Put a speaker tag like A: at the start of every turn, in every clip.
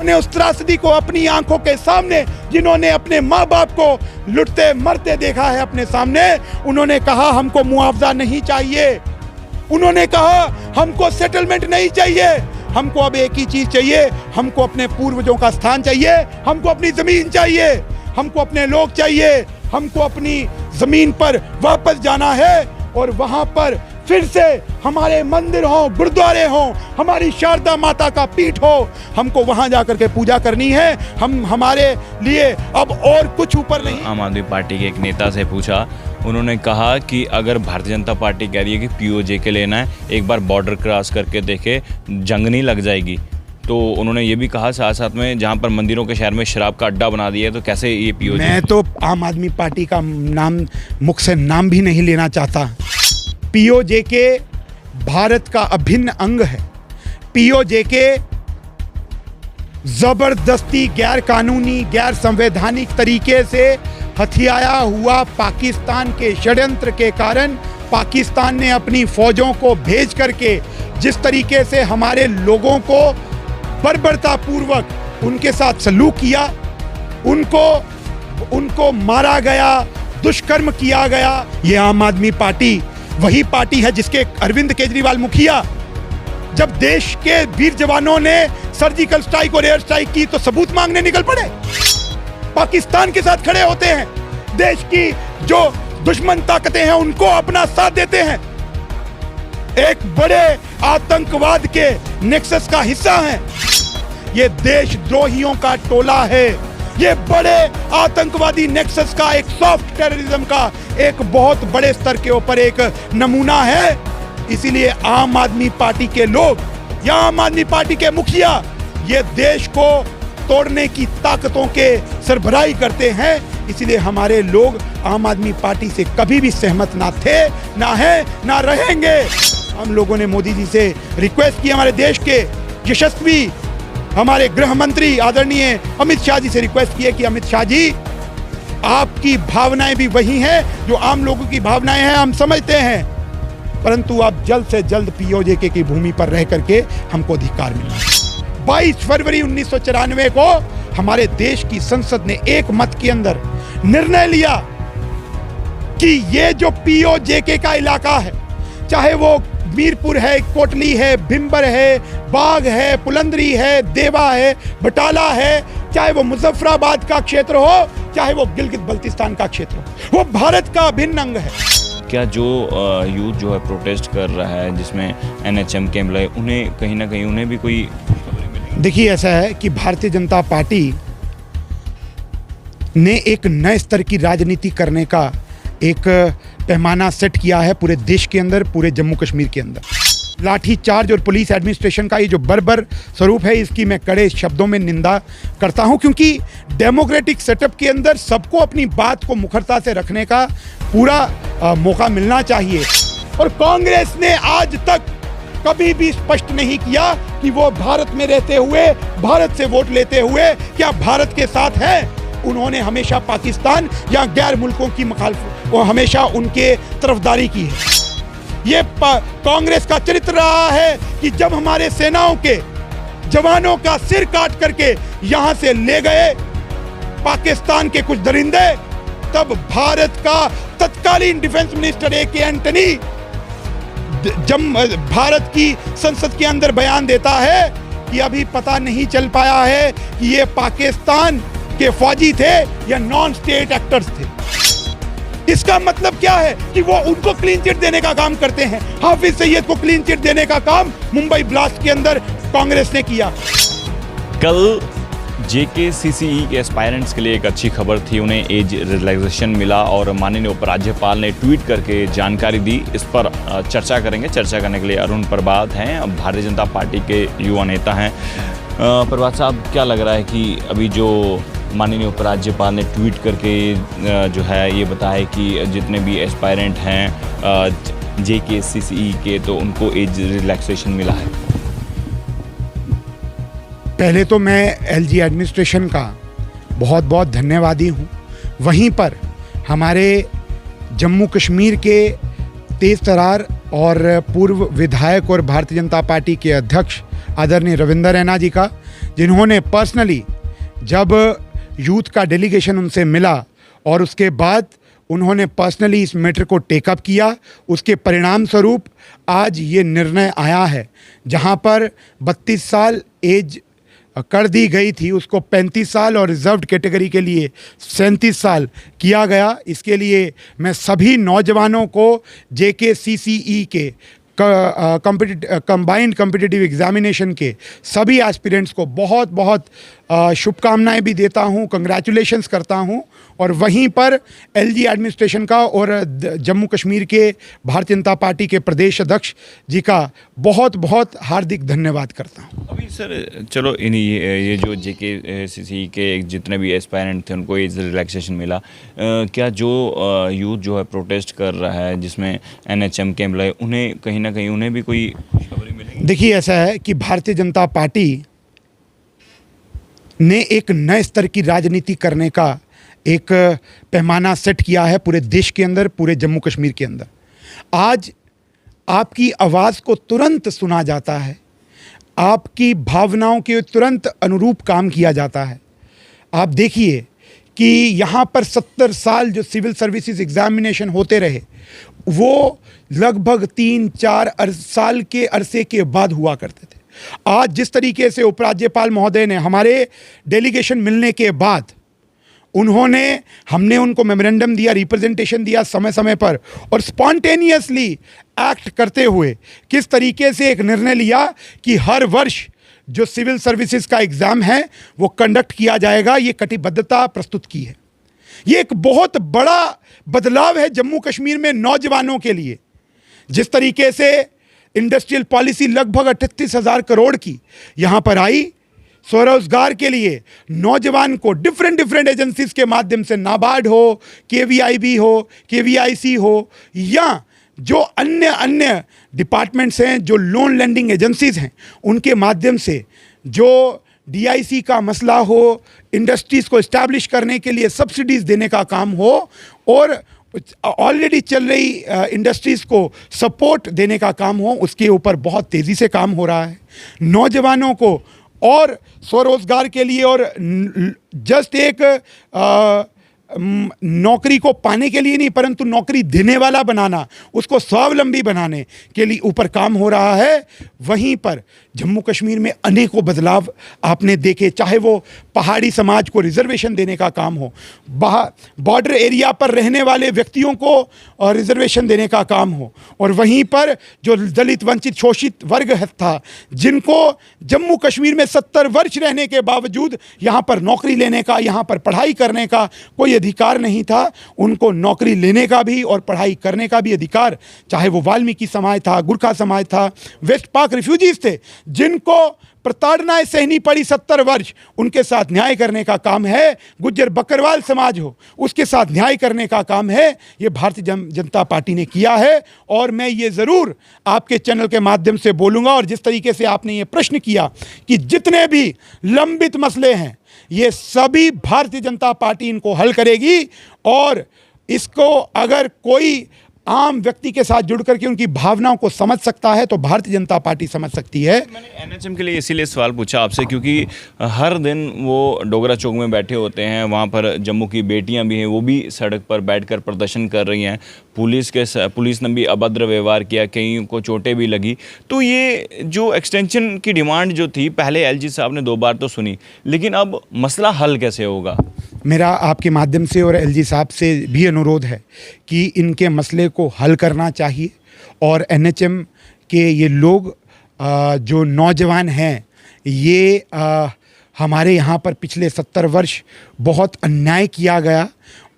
A: ने उस त्रासदी को अपनी आंखों के सामने, जिन्होंने अपने माँ बाप को लुटते मरते देखा है अपने सामने, उन्होंने कहा हमको मुआवजा नहीं चाहिए, उन्होंने कहा हमको सेटलमेंट नहीं चाहिए, हमको अब एक ही चीज चाहिए, हमको अपने पूर्वजों का स्थान चाहिए, हमको अपनी जमीन चाहिए, हमको अपने लोग चाहिए, हमको अपनी जमीन पर वापस जाना है और वहां पर फिर से हमारे मंदिर हो, गुरुद्वारे हो, हमारी शारदा माता का पीठ हो, हमको वहां जाकर के पूजा करनी है। हम हमारे लिए अब और कुछ ऊपर नहीं।
B: आम आदमी पार्टी के एक नेता से पूछा, उन्होंने कहा कि अगर भारतीय जनता पार्टी कह रही है कि पीओजे के लेना है, एक बार बॉर्डर क्रॉस करके देखे, जंग नहीं लग जाएगी। तो उन्होंने ये भी कहा साथ साथ में जहाँ पर मंदिरों के शहर में शराब का अड्डा बना दिया है, तो कैसे ये पीओजे?
A: मैं तो आम आदमी पार्टी का नाम मुख से नाम भी नहीं लेना चाहता। पीओजे के भारत का अभिन्न अंग है। पीओजे के जबरदस्ती, गैर कानूनी, गैर संवैधानिक तरीके से हथियाया हुआ पाकिस्तान के षड्यंत्र के कारण पाकिस्तान ने अपनी फौजों को भेज करके जिस तरीके से हमारे लोगों को बर्बरतापूर्वक उनके साथ सलूक किया, उनको मारा गया, दुष्कर्म किया गया। ये आम आदमी पार्टी वही पार्टी है जिसके अरविंद केजरीवाल मुखिया जब देश के वीर जवानों ने सर्जिकल स्ट्राइक और एयर स्ट्राइक की तो सबूत मांगने निकल पड़े, पाकिस्तान के साथ खड़े होते हैं, देश की जो दुश्मन ताकतें हैं उनको अपना साथ देते हैं, एक बड़े आतंकवाद के नेक्सस का हिस्सा हैं। ये देशद्रोहियों का टोला है, ये बड़े आतंकवादी नेक्सस का, एक सॉफ्ट टेररिज्म का एक बहुत बड़े स्तर के ऊपर एक नमूना है। इसीलिए आम आदमी पार्टी के लोग या आम आदमी पार्टी के मुखिया ये देश को तोड़ने की ताकतों के सरबराही करते हैं। इसीलिए हमारे लोग आम आदमी पार्टी से कभी भी सहमत ना थे, ना है, ना रहेंगे। हम लोगों ने मोदी जी से रिक्वेस्ट की, हमारे देश के यशस्वी हमारे गृह मंत्री आदरणीय अमित शाह जी से रिक्वेस्ट की है कि अमित शाह जी, आपकी भावनाएं भी वही हैं जो आम लोगों की भावनाएं हैं, हम समझते हैं, परंतु आप जल्द से जल्द पीओजे की भूमि पर रह करके हमको अधिकार मिला। 22 फरवरी 1994 को हमारे देश की संसद ने एक मत के अंदर निर्णय लिया कि ये जो पीओजे का इलाका है, चाहे वो मीरपुर है, कोटली है, भिम्बर है, बाग है, पुलंदरी है, देवा है, बटाला है, चाहे वो मुजफ्फराबाद का क्षेत्र हो, चाहे वो गिलगित बल्तिस्तान का क्षेत्र हो, वो भारत का अभिन्न अंग है।
B: क्या जो यूथ जो है प्रोटेस्ट कर रहा है, जिसमें एनएचएम के एम्प्लॉय, उन्हें कहीं ना कहीं उन्हें भी कोई?
A: देखिए, ऐसा है कि भारतीय जनता पार्टी ने एक नए स्तर की राजनीति करने का एक पैमाना सेट किया है पूरे देश के अंदर, पूरे जम्मू कश्मीर के अंदर। लाठी चार्ज और पुलिस एडमिनिस्ट्रेशन का ये जो बर्बर स्वरूप है, इसकी मैं कड़े शब्दों में निंदा करता हूं, क्योंकि डेमोक्रेटिक सेटअप के अंदर सबको अपनी बात को मुखरता से रखने का पूरा मौका मिलना चाहिए। और कांग्रेस ने आज तक कभी भी स्पष्ट नहीं किया कि वो भारत में रहते हुए, भारत से वोट लेते हुए क्या भारत के साथ है। उन्होंने हमेशा पाकिस्तान या गैर मुल्कों की मुखालफत, वो हमेशा उनके तरफदारी की है। ये कांग्रेस का चरित्र रहा है कि जब हमारे सेनाओं के जवानों का सिर काट करके यहां से ले गए पाकिस्तान के कुछ दरिंदे, तब भारत का तत्कालीन डिफेंस मिनिस्टर ए.के. एंटनी भारत की संसद के अंदर बयान देता है कि अभी पता नहीं चल पाया है कि ये पाकिस्तान के फौजी थे या नॉन स्टेट एक्टर्स थे। इसका मतलब क्या है कि वो उनको क्लीन चिट देने का काम करते हैं। हाफिज सईद को क्लीन चिट देने का काम मुंबई ब्लास्ट के अंदर कांग्रेस ने किया।
B: कल जेकेसीसीई के एस्पायरेंट्स के लिए एक अच्छी खबर थी, उन्हें एज रिलैक्सेशन मिला और माननीय उपराज्यपाल ने ट्वीट करके जानकारी दी। इस पर चर्चा करेंगे। चर्चा करने के लिए अरुण प्रभात हैं, भारतीय जनता पार्टी के युवा नेता हैं। प्रभात साहब, क्या लग रहा है कि अभी जो माननीय उपराज्यपाल ने ट्वीट करके जो है ये बताया कि जितने भी एस्पायरेंट हैं जेकेसीसीई के, तो उनको एज रिलैक्सेशन मिला है?
A: पहले तो मैं एलजी एडमिनिस्ट्रेशन का बहुत बहुत धन्यवादी हूँ। वहीं पर हमारे जम्मू कश्मीर के तेज तरार और पूर्व विधायक और भारतीय जनता पार्टी के अध्यक्ष आदरणीय रविंदर रैना जी का, जिन्होंने पर्सनली जब यूथ का डेलीगेशन उनसे मिला और उसके बाद उन्होंने पर्सनली इस मैटर को टेकअप किया, उसके परिणाम स्वरूप आज ये निर्णय आया है। जहां पर 32 साल एज कर दी गई थी, उसको 35 साल और रिजर्व्ड कैटेगरी के लिए 37 साल किया गया। इसके लिए मैं सभी नौजवानों को JKCCE के कंबाइंड कॉम्पिटिटिव एग्जामिनेशन के सभी एस्पिरेंट्स को बहुत बहुत शुभकामनाएं भी देता हूं, कंग्रेचुलेशंस करता हूं, और वहीं पर LG एडमिनिस्ट्रेशन का और जम्मू कश्मीर के भारतीय जनता पार्टी के प्रदेश अध्यक्ष जी का बहुत बहुत हार्दिक धन्यवाद करता हूं।
B: अभी सर चलो ये जो JKCCE के जितने भी एस्पायरेंट थे उनको एज रिलैक्सेशन मिला, क्या जो यूथ जो है प्रोटेस्ट कर रहा है जिसमें NHM के एम्प्लॉय, उन्हें कहीं ना कहीं उन्हें भी कोई खुशखबरी मिलेगी?
A: देखिए, ऐसा है कि भारतीय जनता पार्टी ने एक नए स्तर की राजनीति करने का एक पैमाना सेट किया है पूरे देश के अंदर, पूरे जम्मू कश्मीर के अंदर। आज आपकी आवाज़ को तुरंत सुना जाता है, आपकी भावनाओं के तुरंत अनुरूप काम किया जाता है। आप देखिए कि यहाँ पर 70 साल जो सिविल सर्विसेज एग्जामिनेशन होते रहे, वो लगभग 3-4 साल के अरसे के बाद हुआ करते थे। आज जिस तरीके से उपराज्यपाल महोदय ने हमारे डेलीगेशन मिलने के बाद हमने उनको मेमोरेंडम दिया, रिप्रेजेंटेशन दिया समय समय पर, और स्पॉन्टेनियसली एक्ट करते हुए किस तरीके से एक निर्णय लिया कि हर वर्ष जो सिविल सर्विसेज का एग्ज़ाम है वो कंडक्ट किया जाएगा, ये कटिबद्धता प्रस्तुत की है। ये एक बहुत बड़ा बदलाव है जम्मू कश्मीर में नौजवानों के लिए। जिस तरीके से इंडस्ट्रियल पॉलिसी लगभग 38,000 करोड़ की यहाँ पर आई, स्वरोजगार के लिए नौजवान को डिफरेंट एजेंसीज के माध्यम से, नाबार्ड हो, KVIB हो, KVIC हो, या जो अन्य डिपार्टमेंट्स हैं, जो लोन लेंडिंग एजेंसीज हैं, उनके माध्यम से जो DIC का मसला हो, इंडस्ट्रीज़ को इस्टेब्लिश करने के लिए सब्सिडीज़ देने का काम हो, और ऑलरेडी चल रही इंडस्ट्रीज़ को सपोर्ट देने का काम हो, उसके ऊपर बहुत तेज़ी से काम हो रहा है। नौजवानों को और स्वरोजगार के लिए और जस्ट एक नौकरी को पाने के लिए नहीं, परंतु नौकरी देने वाला बनाना, उसको स्वावलंबी बनाने के लिए ऊपर काम हो रहा है। वहीं पर जम्मू कश्मीर में अनेकों बदलाव आपने देखे, चाहे वो पहाड़ी समाज को रिजर्वेशन देने का काम हो, बॉर्डर एरिया पर रहने वाले व्यक्तियों को रिजर्वेशन देने का काम हो, और वहीं पर जो दलित वंचित शोषित वर्ग था, जिनको जम्मू कश्मीर में 70 वर्ष रहने के बावजूद यहाँ पर नौकरी लेने का, यहाँ पर पढ़ाई करने का कोई अधिकार नहीं था, उनको नौकरी लेने का भी और पढ़ाई करने का भी अधिकार, चाहे वो वाल्मीकि समाज था, गुरखा समाज था, वेस्ट पाक रिफ्यूजीज थे, जिनको प्रताड़नाएं सहनी पड़ी 70 वर्ष, उनके साथ न्याय करने का काम है। गुज्जर बकरवाल समाज हो, उसके साथ न्याय करने का काम है। ये भारतीय जनता पार्टी ने किया है, और मैं ये ज़रूर आपके चैनल के माध्यम से बोलूँगा, और जिस तरीके से आपने ये प्रश्न किया कि जितने भी लंबित मसले हैं, ये सभी भारतीय जनता पार्टी इनको हल करेगी, और इसको अगर कोई आम व्यक्ति के साथ जुड़ करके उनकी भावनाओं को समझ सकता है तो भारतीय जनता पार्टी समझ सकती है।
B: मैंने NHM के लिए इसीलिए सवाल पूछा आपसे, क्योंकि हर दिन वो डोगरा चौक में बैठे होते हैं, वहाँ पर जम्मू की बेटियाँ भी हैं, वो भी सड़क पर बैठकर प्रदर्शन कर रही हैं। पुलिस ने भी अभद्र व्यवहार किया, कई को चोटें भी लगी। तो ये जो एक्सटेंशन की डिमांड जो थी, पहले LG साहब ने 2 बार तो सुनी, लेकिन अब मसला हल कैसे होगा?
A: मेरा आपके माध्यम से और LG साहब से भी अनुरोध है कि इनके मसले को हल करना चाहिए, और NHM के ये लोग जो नौजवान हैं, ये हमारे यहाँ पर पिछले 70 वर्ष बहुत अन्याय किया गया,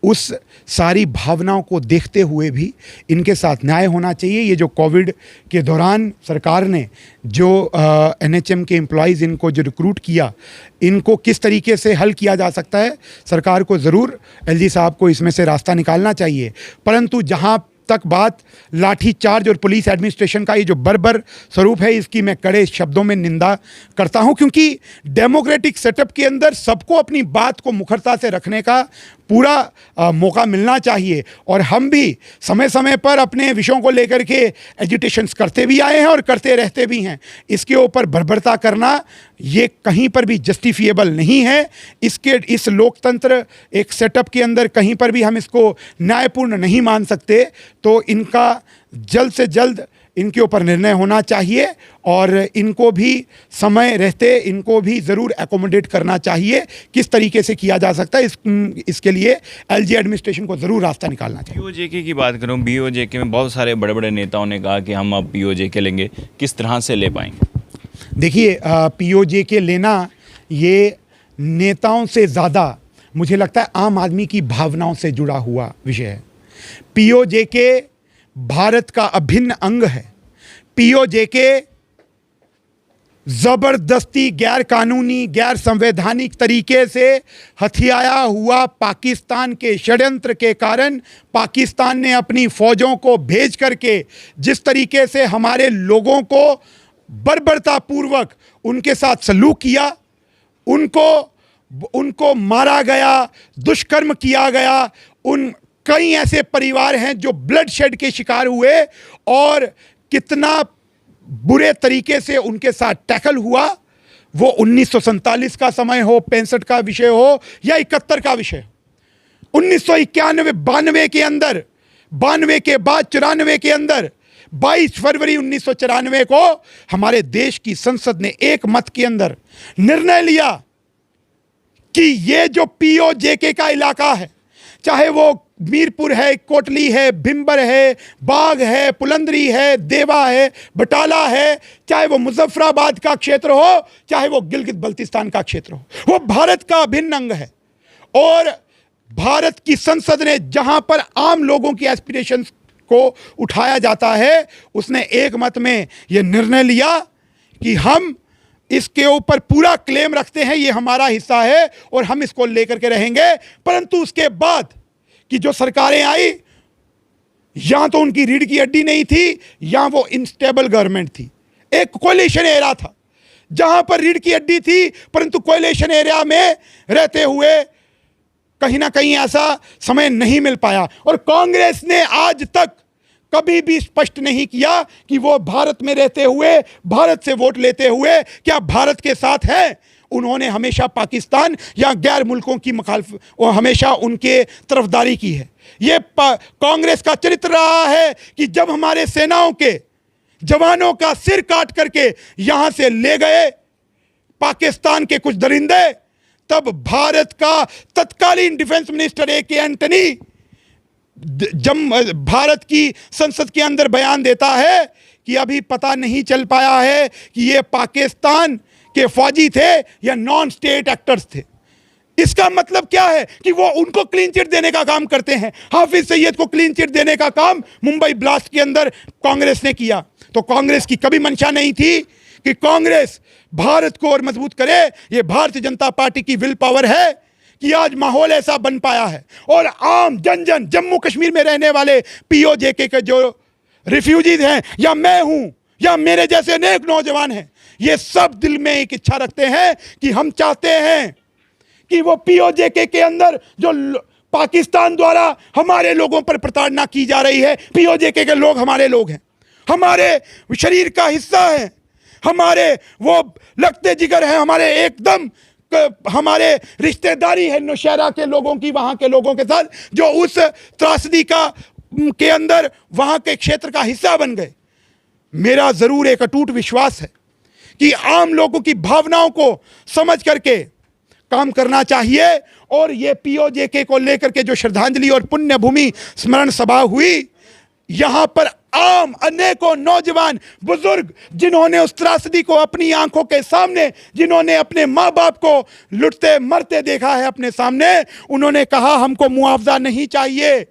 A: उस सारी भावनाओं को देखते हुए भी इनके साथ न्याय होना चाहिए। ये जो कोविड के दौरान सरकार ने जो NHM के एम्प्लॉइज़ इनको जो रिक्रूट किया, इनको किस तरीके से हल किया जा सकता है, सरकार को ज़रूर LG साहब को इसमें से रास्ता निकालना चाहिए। परंतु जहाँ तक बात लाठी चार्ज और पुलिस एडमिनिस्ट्रेशन का ये जो बर्बर स्वरूप है, इसकी मैं कड़े शब्दों में निंदा करता हूं, क्योंकि डेमोक्रेटिक सेटअप के अंदर सबको अपनी बात को मुखरता से रखने का पूरा मौका मिलना चाहिए। और हम भी समय समय पर अपने विषयों को लेकर के एजिटेशंस करते भी आए हैं और करते रहते भी हैं। इसके ऊपर बर्बरता करना ये कहीं पर भी जस्टिफिएबल नहीं है। इस लोकतंत्र एक सेटअप के अंदर कहीं पर भी हम इसको न्यायपूर्ण नहीं मान सकते। तो इनका जल्द से जल्द इनके ऊपर निर्णय होना चाहिए और इनको भी समय रहते इनको भी ज़रूर एकोमोडेट करना चाहिए। किस तरीके से किया जा सकता है इसके लिए एलजी एडमिनिस्ट्रेशन को ज़रूर रास्ता निकालना चाहिए।
B: पीओजेके की बात करूं, पीओजेके में बहुत सारे बड़े बड़े नेताओं ने कहा कि हम अब पीओजेके लेंगे, किस तरह से ले पाएंगे?
A: देखिए, पीओजेके लेना ये नेताओं से ज़्यादा मुझे लगता है आम आदमी की भावनाओं से जुड़ा हुआ विषय है। पीओजेके भारत का अभिन्न अंग है। पीओजेके जबरदस्ती, गैर कानूनी, गैर संवैधानिक तरीके से हथियाया हुआ पाकिस्तान के षड्यंत्र के कारण पाकिस्तान ने अपनी फौजों को भेज करके जिस तरीके से हमारे लोगों को बर्बरतापूर्वक उनके साथ सलूक किया, उनको मारा गया, दुष्कर्म किया गया। उन कई ऐसे परिवार हैं जो ब्लड शेड के शिकार हुए और कितना बुरे तरीके से उनके साथ टैकल हुआ। वो 1947 का समय हो, 65 का विषय हो या 71 का विषय हो। 1991-92 के अंदर, 92 के बाद 94 के अंदर 22 फरवरी 1994 को हमारे देश की संसद ने एक मत के अंदर निर्णय लिया कि ये जो पीओजेके का इलाका है, चाहे वो मीरपुर है, कोटली है, भिंबर है, बाग है, पुलंदरी है, देवा है, बटाला है, चाहे वो मुजफ्फराबाद का क्षेत्र हो, चाहे वो गिलगित बल्तिस्तान का क्षेत्र हो, वो भारत का अभिन्न अंग है। और भारत की संसद ने जहां पर आम लोगों की एस्पिरेशंस को उठाया जाता है, उसने एक मत में यह निर्णय लिया कि हम इसके ऊपर पूरा क्लेम रखते हैं, ये हमारा हिस्सा है और हम इसको लेकर के रहेंगे। परंतु उसके बाद कि जो सरकारें आई, यहां तो उनकी रीढ़ की हड्डी नहीं थी, यहां वो इनस्टेबल गवर्नमेंट थी। एक कोलिशन एरिया था जहां पर रीढ़ की हड्डी थी, परंतु कोलिशन एरिया में रहते हुए कहीं ना कहीं ऐसा समय नहीं मिल पाया। और कांग्रेस ने आज तक कभी भी स्पष्ट नहीं किया कि वो भारत में रहते हुए, भारत से वोट लेते हुए क्या भारत के साथ है। उन्होंने हमेशा पाकिस्तान या गैर मुल्कों की हमेशा उनके तरफदारी की है। ये कांग्रेस का चरित्र रहा है कि जब हमारे सेनाओं के जवानों का सिर काट करके यहां से ले गए पाकिस्तान के कुछ दरिंदे, तब भारत का तत्कालीन डिफेंस मिनिस्टर ए.के. एंटनी जब भारत की संसद के अंदर बयान देता है कि अभी पता नहीं चल पाया है कि ये पाकिस्तान के फौजी थे या नॉन स्टेट एक्टर्स थे। इसका मतलब क्या है कि वो उनको क्लीन चिट देने का काम करते हैं। हाफिज सईद को क्लीन चिट देने का काम मुंबई ब्लास्ट के अंदर कांग्रेस ने किया। तो कांग्रेस की कभी मंशा नहीं थी कि कांग्रेस भारत को और मजबूत करे। ये भारतीय जनता पार्टी की विल पावर है कि आज माहौल ऐसा बन पाया है और आम जन जम्मू कश्मीर में रहने वाले पीओजेके के जो रिफ्यूजीज हैं, या मैं हूं या मेरे जैसे अनेक नौजवान हैं, ये सब दिल में एक इच्छा रखते हैं कि हम चाहते हैं कि वो पीओजेके के अंदर जो पाकिस्तान द्वारा हमारे लोगों पर प्रताड़ना की जा रही है, पीओजेके के लोग हमारे लोग हैं, हमारे शरीर का हिस्सा है, हमारे वो लगते जिगर हैं, हमारे एकदम हमारे रिश्तेदारी है नौशहरा के लोगों की, वहां के लोगों के साथ जो उस त्रासदी के अंदर वहां के क्षेत्र का हिस्सा बन गए। मेरा जरूर एक अटूट विश्वास है कि आम लोगों की भावनाओं को समझ करके काम करना चाहिए। और ये पीओजेके को लेकर के जो श्रद्धांजलि और पुण्य भूमि स्मरण सभा हुई, यहां पर आम अनेकों नौजवान बुजुर्ग जिन्होंने उस त्रासदी को अपनी आंखों के सामने, जिन्होंने अपने माँ बाप को लुटते मरते देखा है अपने सामने, उन्होंने कहा हमको मुआवजा नहीं चाहिए।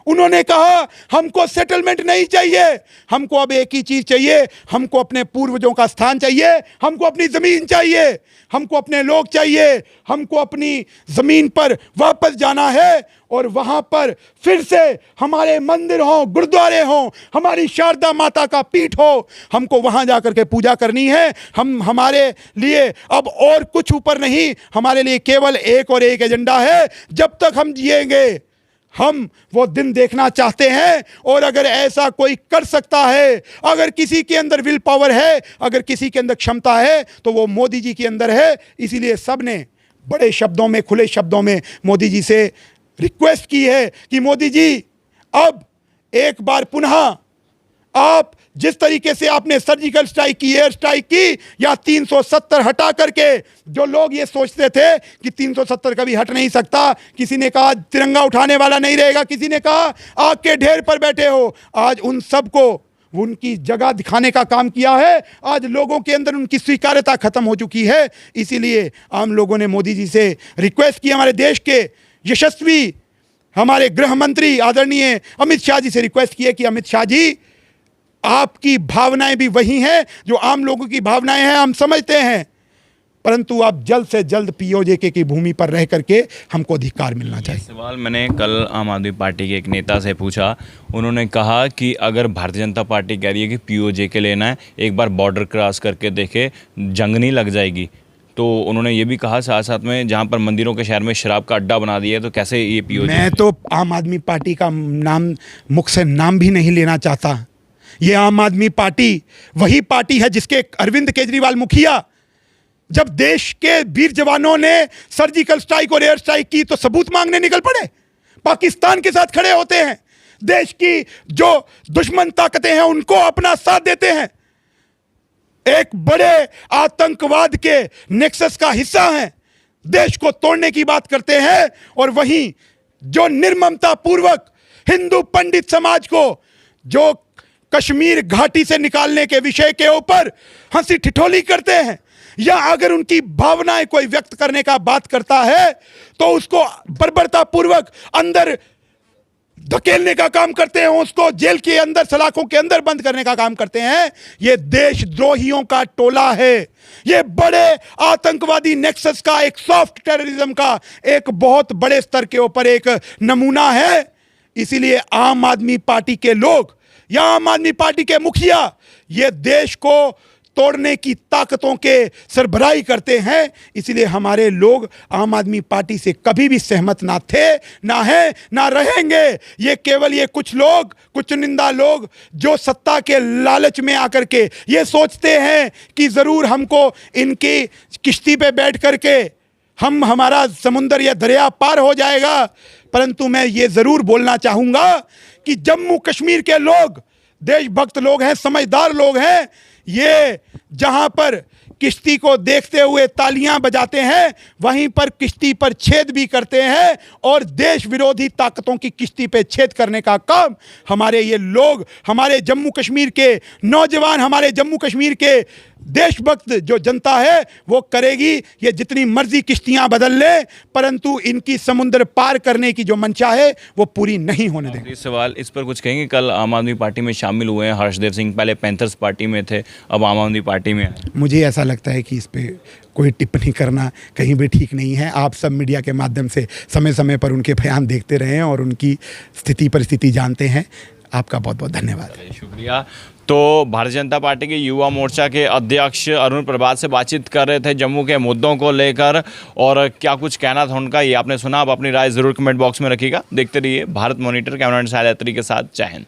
A: उन्होंने कहा हमको सेटलमेंट नहीं चाहिए, हमको अब एक ही चीज चाहिए, हमको अपने पूर्वजों का स्थान चाहिए, हमको अपनी जमीन चाहिए, हमको अपने लोग चाहिए, हमको अपनी जमीन पर वापस जाना है और वहां पर फिर से हमारे मंदिर हो, गुरुद्वारे हो, हमारी शारदा माता का पीठ हो, हमको वहां जाकर के पूजा करनी है। हमारे लिए अब और कुछ ऊपर नहीं, हमारे लिए केवल एक और एक एजेंडा है। जब तक हम जिएंगे हम वो दिन देखना चाहते हैं, और अगर ऐसा कोई कर सकता है, अगर किसी के अंदर विल पावर है, अगर किसी के अंदर क्षमता है, तो वो मोदी जी के अंदर है। इसीलिए सब ने बड़े शब्दों में, खुले शब्दों में मोदी जी से रिक्वेस्ट की है कि मोदी जी अब एक बार पुनः आप जिस तरीके से आपने सर्जिकल स्ट्राइक की, एयर स्ट्राइक की, या 370 हटा करके, जो लोग ये सोचते थे कि 370 कभी हट नहीं सकता, किसी ने कहा तिरंगा उठाने वाला नहीं रहेगा, किसी ने कहा आग के ढेर पर बैठे हो, आज उन सबको उनकी जगह दिखाने का काम किया है। आज लोगों के अंदर उनकी स्वीकार्यता खत्म हो चुकी है। इसीलिए आम लोगों ने मोदी जी से रिक्वेस्ट की, हमारे देश के यशस्वी हमारे गृह मंत्री आदरणीय अमित शाह जी से रिक्वेस्ट की है कि अमित शाह जी, आपकी भावनाएं भी वही हैं जो आम लोगों की भावनाएं हैं, हम समझते हैं, परंतु आप जल्द से जल्द पीओजेके की भूमि पर रह करके हमको अधिकार मिलना चाहिए।
B: सवाल मैंने कल आम आदमी पार्टी के एक नेता से पूछा, उन्होंने कहा कि अगर भारतीय जनता पार्टी कह रही है कि पीओजेके लेना है, एक बार बॉर्डर क्रॉस करके देखे, जंग नहीं लग जाएगी। तो उन्होंने ये भी कहा साथ साथ में जहाँ पर मंदिरों के शहर में शराब का अड्डा बना दिया है, तो कैसे ये पीओजेके?
A: मैं तो आम आदमी पार्टी का नाम, मुख से नाम भी नहीं लेना चाहता। ये आम आदमी पार्टी वही पार्टी है जिसके अरविंद केजरीवाल मुखिया, जब देश के वीर जवानों ने सर्जिकल स्ट्राइक और एयर स्ट्राइक की तो सबूत मांगने निकल पड़े, पाकिस्तान के साथ खड़े होते हैं, देश की जो दुश्मन ताकतें हैं उनको अपना साथ देते हैं, एक बड़े आतंकवाद के नेक्सस का हिस्सा हैं, देश को तोड़ने की बात करते हैं, और वहीं जो निर्ममता पूर्वक हिंदू पंडित समाज को जो कश्मीर घाटी से निकालने के विषय के ऊपर हंसी ठिठोली करते हैं, या अगर उनकी भावनाएं कोई व्यक्त करने का बात करता है तो उसको बर्बरता पूर्वक अंदर धकेलने का काम करते हैं, उसको जेल के अंदर, सलाखों के अंदर बंद करने का काम करते हैं। ये देशद्रोहियों का टोला है, ये बड़े आतंकवादी नेक्सस का, एक सॉफ्ट टेररिज्म का एक बहुत बड़े स्तर के ऊपर एक नमूना है। इसीलिए आम आदमी पार्टी के लोग या आम आदमी पार्टी के मुखिया ये देश को तोड़ने की ताकतों के सरबराही करते हैं। इसलिए हमारे लोग आम आदमी पार्टी से कभी भी सहमत ना थे, ना है, ना रहेंगे। ये केवल ये कुछ लोग, कुछ चुनिंदा लोग जो सत्ता के लालच में आकर के ये सोचते हैं कि ज़रूर हमको इनकी किश्ती पे बैठ करके हमारा समुंदर या दरिया पार हो जाएगा। परंतु मैं ये ज़रूर बोलना चाहूँगा कि जम्मू कश्मीर के लोग देशभक्त लोग हैं, समझदार लोग हैं। ये जहां पर किश्ती को देखते हुए तालियां बजाते हैं, वहीं पर किश्ती पर छेद भी करते हैं, और देश विरोधी ताकतों की किश्ती पे छेद करने का काम हमारे ये लोग, हमारे जम्मू कश्मीर के नौजवान, हमारे जम्मू कश्मीर के देशभक्त जो जनता है वो करेगी। ये जितनी मर्जी किश्तियां बदल ले, परंतु इनकी समुद्र पार करने की जो मंशा है वो पूरी नहीं होने देंगे।
B: सवाल इस पर कुछ कहेंगे? कल आम आदमी पार्टी में शामिल हुए हैं हर्षदेव सिंह, पहले पैंथर्स पार्टी में थे, अब आम आदमी पार्टी में। मुझे
A: ऐसा लगता है कि इस पे कोई टिप्पणी करना कहीं भी ठीक नहीं है। आप सब मीडिया के माध्यम से समय समय पर उनके बयान देखते रहे हैं और उनकी स्थिति परिस्थिति जानते हैं। आपका बहुत बहुत धन्यवाद।
B: शुक्रिया। तो भारतीय जनता पार्टी के युवा मोर्चा के अध्यक्ष अरुण प्रभात से बातचीत कर रहे थे जम्मू के मुद्दों को लेकर, और क्या कुछ कहना था उनका ये आपने सुना। आप अपनी राय ज़रूर कमेंट बॉक्स में रखिएगा। देखते रहिए भारत मॉनिटर, कैमरा साहिल अत्री के साथ। जय हिंद।